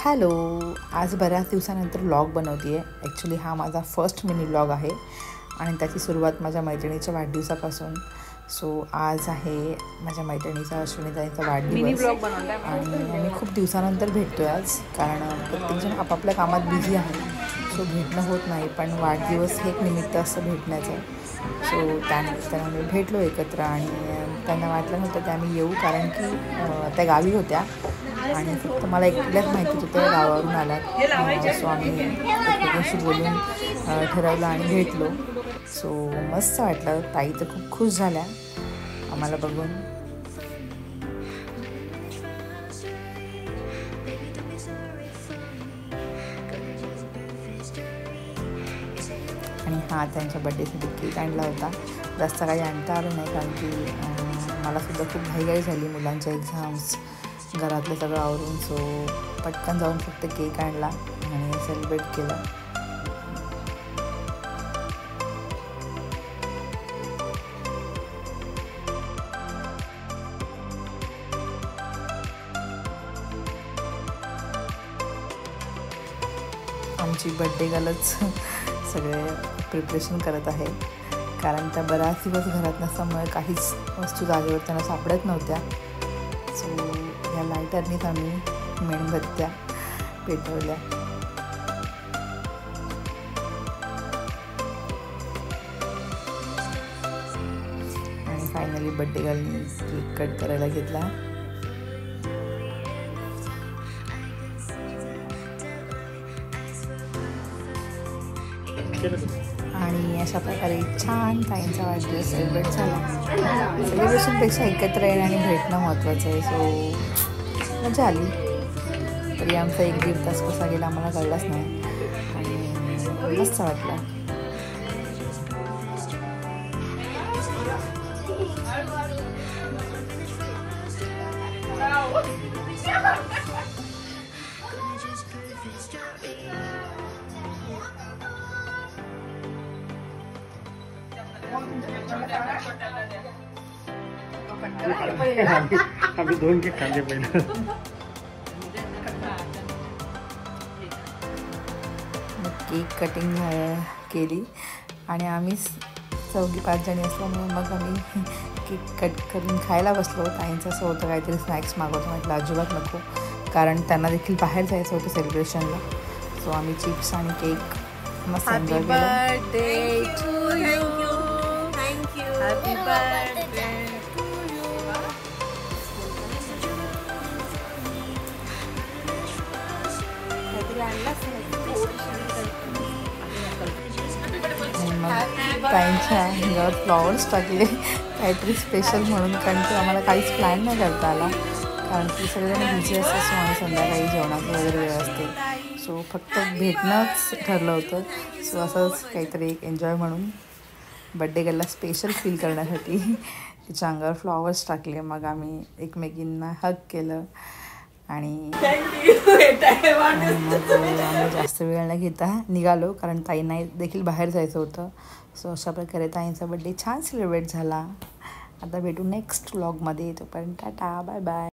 Hello, आज बऱ्याच दिवसानंतर व्लॉग बनवते आहे. ॲक्च्युली हा माझा फर्स्ट मिनी व्लॉग आहे आणि त्याची सुरुवात माझ्या मैत्रिणीच्या वाढदिवसापासून. सो आज आहे माझ्या मैत्रिणीचा अश्विनीताईंचा वाढदिवस आणि आम्ही खूप दिवसानंतर भेटतो आहे आज, कारण प्रत्येकजण आपापल्या कामात बिझी आहे. सो भेटणं होत नाही, पण वाढदिवस हे एक निमित्त असं भेटण्याचं. सो त्यानिमित्तानं आम्ही भेटलो एकत्र आणि त्यांना वाटलं नव्हतं की आम्ही येऊ, कारण की त्या गावी होत्या आणि फक्त मला एकट्यालाच माहिती होतं गावावरून आल्यात. सो आम्ही एकमेकांशी बोलून ठरवलं आणि भेटलो. सो मस्त वाटलं. ताई तर खूप खुश झाल्या आम्हाला बघून. आणि हा त्यांच्या बड्डेसाठी केक आणला होता. जास्त काही आणता आलं नाही, कारण की मलासुद्धा खूप घाईघाई झाली, मुलांच्या एक्झाम्स, घरातलं सगळं आवरून. सो पटकन जाऊन फक्त केक आणला आणि सेलिब्रेट केलं. आमची बड्डे गर्लच सगळे प्रिपरेशन करत आहे, कारण त्या बऱ्याच दिवस घरात नसल्यामुळे काहीच वस्तू जागेवर त्यांना सापडत नव्हत्या. सो या लायटरनीच आम्ही मेणबत्त्या पेटवल्या. आणि फायनली बड्डे गर्लनी केक कट करायला घेतला. आणि अशा प्रकारे छान ताईंचा वाढदिवस सेलिब्रेट झाला. सेलिब्रेशनपेक्षा एकत्र येणं आणि भेटणं महत्त्वाचं आहे. सो मजा आली. तरी आमचा 1-1.5 तास कसा गेला आम्हाला कळलाच नाही आणि मस्त वाटलं. आम्ही 2 केक खाल्ले पहिलं. केक कटिंग केली आणि आम्ही 4-5 जणी असल्यामुळे मग आम्ही केक कट करून खायला बसलो. ताईंचं असं होतं काहीतरी स्नॅक्स मागवतो. म्हटलं अजिबात नको, कारण त्यांना देखील बाहेर जायचं होतं सेलिब्रेशनला. सो आम्ही चिप्स आणि केक मस्त एन्जॉय केलं. ताईंच्या अंगावर फ्लॉवर्स टाकले काहीतरी स्पेशल म्हणून, कारण की आम्हाला काहीच प्लॅन नाही करता आला, कारण की सगळेजण बिझी असतात. सो आणि संध्याकाळी जेवणाची वगैरे वेळ असते. सो फक्त भेटणंच ठरलं होतं. सो असंच काहीतरी एक एन्जॉय म्हणून बड्डे गर्लला स्पेशल फील करण्यासाठी तिच्या अंगावर फ्लॉवर्स टाकले. मग आम्ही एकमेकींना हग केलं आणि मग आम्ही जास्त वेळ न घेता निघालो, कारण ताईंना देखील बाहेर जायचं होतं. सो अशा प्रकारे ताईंचा बड्डे छान सेलिब्रेट झाला. आता भेटू नेक्स्ट व्लॉगमध्ये. तोपर्यंत टाटा, बाय बाय.